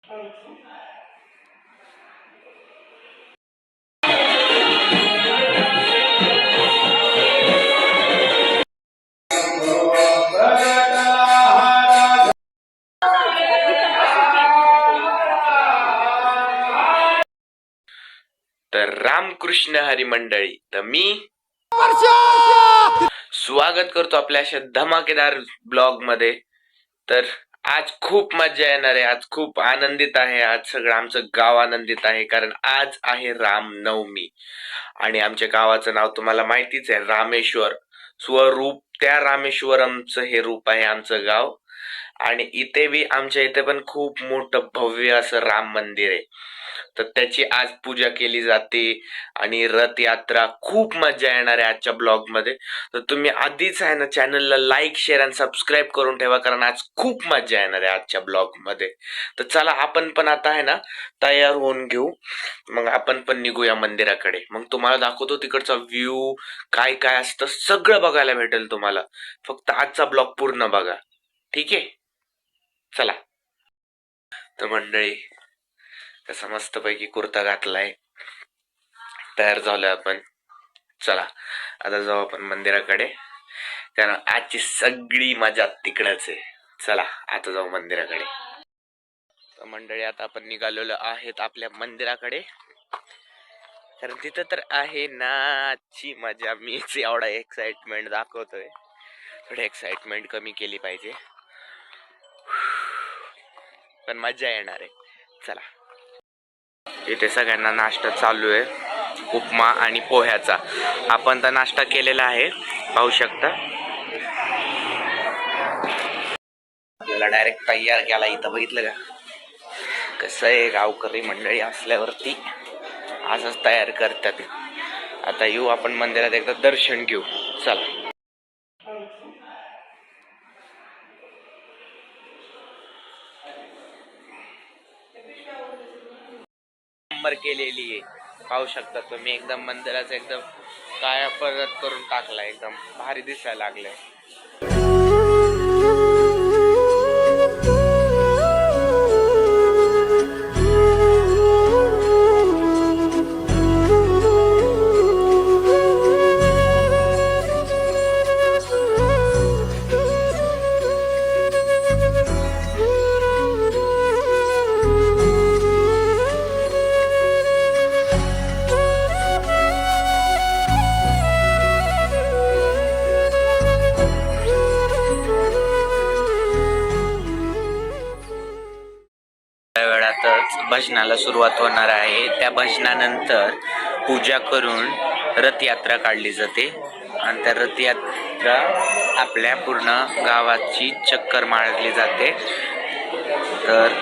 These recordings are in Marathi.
तर रामकृष्ण हरी मंडळी, तर मी स्वागत करतो आपल्या अशा धमाकेदार ब्लॉग मध्ये. तर आज खूप मजा येणार आहे, आज खूप आनंदित आहे, आज सगळं आमचं गाव आनंदित आहे, कारण आज आहे रामनवमी. आणि आमच्या गावाचं नाव तुम्हाला माहितीच आहे, रामेश्वर. स्वरूप त्या रामेश्वरमचं हे रूप आहे आमचं गाव. आणि इथे बी आमच्या इथे पण खूप मोठं भव्य असं राम मंदिर आहे. तर त्याची आज पूजा केली जाते आणि रथयात्रा. खूप मजा येणार आहे आजच्या ब्लॉग मध्ये. तर तुम्ही आधीच आहे ना चॅनलला लाईक, शेअर आणि सबस्क्राईब करून ठेवा, कारण आज खूप मजा येणार आहे आजच्या ब्लॉग मध्ये. तर चला आपण पण आता आहे ना तयार होऊन घेऊ, मग आपण पण निघूया मंदिराकडे. मग तुम्हाला दाखवतो तिकडचा व्ह्यू, काय काय असतं सगळं बघायला भेटेल तुम्हाला. फक्त आजचा ब्लॉग पूर्ण बघा, ठीक आहे? चला. तर मंडळी, कसा मस्त पैकी कुर्ता घातलाय, तयार झालोय आपण. चला आता जाऊ आपण मंदिराकडे, कारण आजची सगळी मजा तिकडच आहे. चला आता जाऊ मंदिराकडे. तर मंडळी, आता आपण निघालेलो आहेत आपल्या मंदिराकडे, कारण तिथं तर आहे ना आजची मजा. मीच एवढा एक्साइटमेंट दाखवतोय, थोडी एक्साइटमेंट कमी केली पाहिजे, पण मजा येणार आहे. चला. इथे सगळ्यांना नाश्ता चालू आहे, उपमा आणि पोह्याचा. आपण तर नाश्ता केलेला आहे, पाहू शकता. आपल्याला डायरेक्ट तयार केला इथं, बघितलं का कसं आहे. गावकरी मंडळी असल्यावरती असंच तयार करतात. आता येऊ आपण मंदिरात, एकदा दर्शन घेऊ. चला. नंबर केलेली आहे, पाहू शकता तुम्ही. एकदम मंदिराचं एकदम काया परत करून टाकला, एकदम भारी दिसायला लागलंय. भजनाला सुरुवात होणार आहे. त्या भजनानंतर पूजा करून रथयात्रा काढली जाते आणि त्या रथयात्रा आपल्या पूर्ण गावाची चक्कर मारली जाते. तर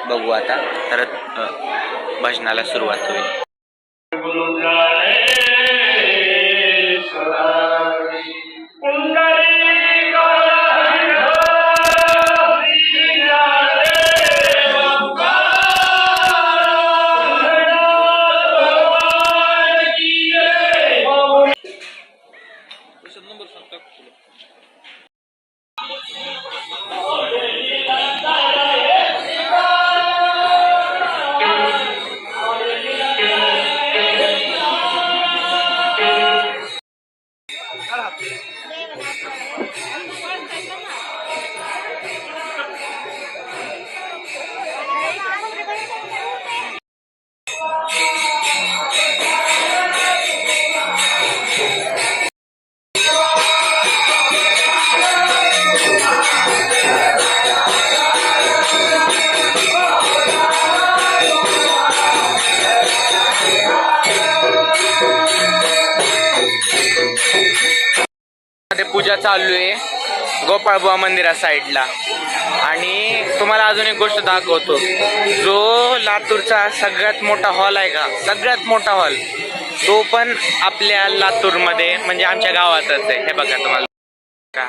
बघू आता भजनाला सुरुवात होईल. पूजा चालू आहे गोपाळबुवा मंदिरा साईडला. आणि तुम्हाला अजून एक गोष्ट दाखवतो, जो लातूरचा सगळ्यात मोठा हॉल आहे का, सगळ्यात मोठा हॉल, तो पण आपल्या लातूर मध्ये म्हणजे आमच्या गावातच आहे. हे बघा तुम्हाला का,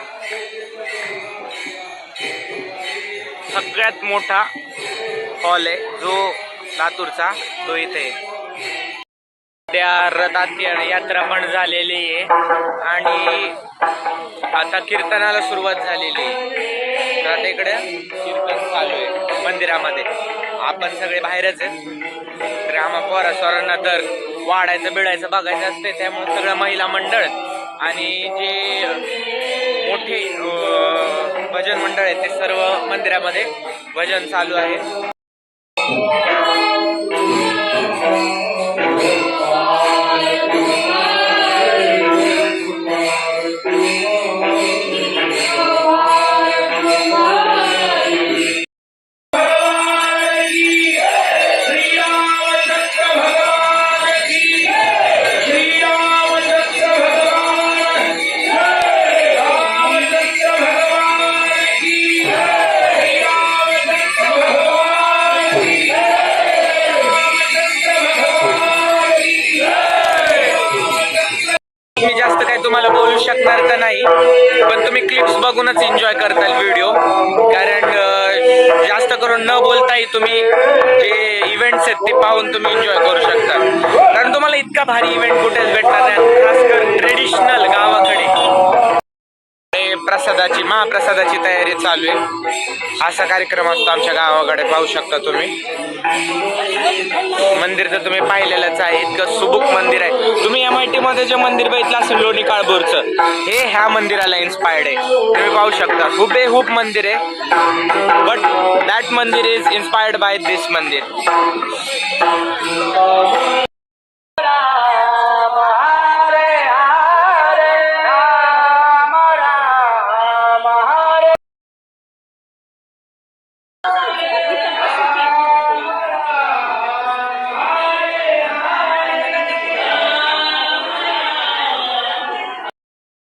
सगळ्यात मोठा हॉल आहे जो लातूरचा, तो इथे. त्या रथात यात्रा पण झालेली आहे आणि आता कीर्तनाला सुरुवात झालेली आहे. तर आता इकडे कीर्तन चालू आहे मंदिरामध्ये. आपण सगळे बाहेरच आहेत. तर आम्हा पोरा स्वरांना तर वाढायचं बिडायचं बघायचं असते, त्यामुळे सगळं महिला मंडळ आणि जे मोठे भजन मंडळ आहे ते सर्व मंदिरामध्ये भजन चालू आहे. मी जास्त काही तुम्हाला बोलू शकणार तर नाही, पण तुम्ही क्लिप्स बघूनच एन्जॉय करताल व्हिडिओ. कारण जास्त करून न बोलताही तुम्ही जे इव्हेंट्स आहेत ते पाहून तुम्ही एन्जॉय करू शकता. कारण तुम्हाला इतका भारी इव्हेंट कुठेच भेटणार नाही, खास करून ट्रेडिशनल गावाकडे. महाप्रसादाची तयारी चालू आहे. असा कार्यक्रम असतो आमच्या गावाकडे, पाहू शकता तुम्ही. मंदिर तर तुम्ही पाहिलेलंच आहे, इतकं सुबूक मंदिर आहे. तुम्ही MIT मध्ये जे मंदिर बघितलं असेल लोणी काळभोरचं, हे ह्या मंदिराला इन्स्पायर्ड आहे. तुम्ही पाहू शकता हुबेहूब मंदिर आहे, बट दॅट मंदिर इज इन्स्पायर्ड बाय दिस मंदिर.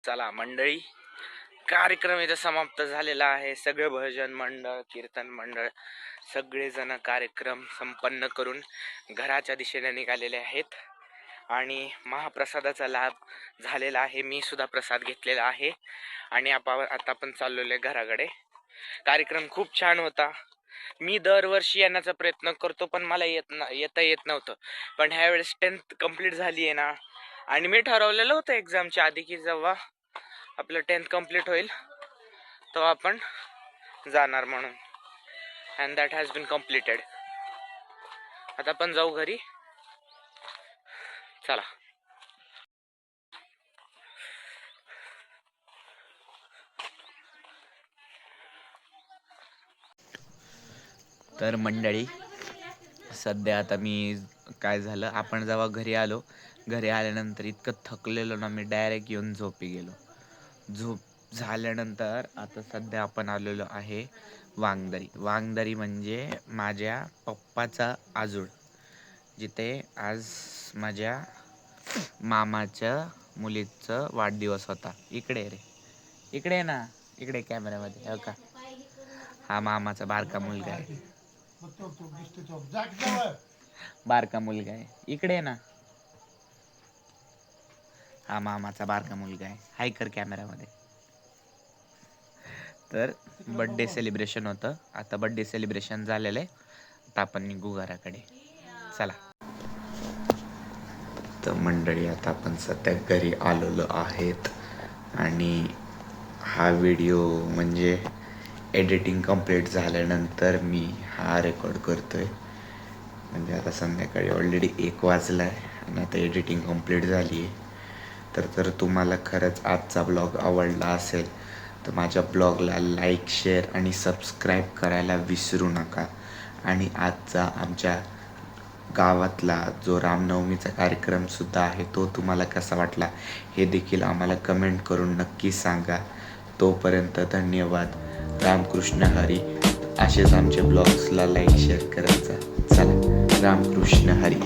चला मंडळी, कार्यक्रम इथं समाप्त झालेला आहे. सगळे भजन मंडळ, कीर्तन मंडळ सगळेजण कार्यक्रम संपन्न करून घराच्या दिशेने निघालेले आहेत आणि महाप्रसादाचा लाभ झालेला आहे. मी सुद्धा प्रसाद घेतलेला आहे आणि आता आपण चाललेलो आहे घराकडे. कार्यक्रम खूप छान होता. मी दरवर्षी येण्याचा प्रयत्न करतो, पण मला येता येत नव्हतं. पण ह्यावेळेस 10th कंप्लीट झाली आहे ना, आणि मी ठरवलेलं होतं एक्झामच्या आधी की जेव्हा आपलं 10th कंप्लीट होईल तेव्हा आपण जाणार म्हणून. And that has been completed. आता आपण जाऊ घरी. चला. तर मंडळी, सध्या आता मी काय झालं, आपण जेव्हा घरी आल्यानंतर इतकं थकलेलो ना, मी डायरेक्ट येऊन झोपी गेलो. झोप झाल्यानंतर आता सध्या आपण आलेलो आहे वांगदरी म्हणजे माझ्या पप्पाचा आजोळ, जिथे आज माझ्या मामाच्या मुलीचा वाढदिवस होता. इकडे ना, इकडे कॅमेऱ्यामध्ये हो का. हा मामाचा बारका मुलगा आहे. इकडे ना, हा मामाचा बारका मुलगा आहे. हाय कर कॅमेरामध्ये. तर बर्थडे सेलिब्रेशन होतं. आता बर्थडे सेलिब्रेशन झालेलं आहे. आता आपण निघू घराकडे. चला. तर मंडळी, आता आपण सध्या घरी आलेलो आहेत आणि हा व्हिडिओ म्हणजे एडिटिंग कंप्लीट झाल्यानंतर मी हा रेकॉर्ड करतोय. म्हणजे आता संध्याकाळी ऑलरेडी 1 वाजला आहे आणि आता एडिटिंग कंप्लीट झाली आहे. तर तुम्हाला खरंच आजचा ब्लॉग आवडला असेल तर माझ्या ब्लॉगला लाईक, शेअर आणि सबस्क्राईब करायला विसरू नका. आणि आजचा आमच्या गावातला जो रामनवमीचा कार्यक्रमसुद्धा आहे तो तुम्हाला कसा वाटला हे देखील आम्हाला कमेंट करून नक्की सांगा. तोपर्यंत धन्यवाद. रामकृष्ण हरी. असेच आमचे ब्लॉग्सला लाईक शेअर करायचा. चला, रामकृष्ण हरी.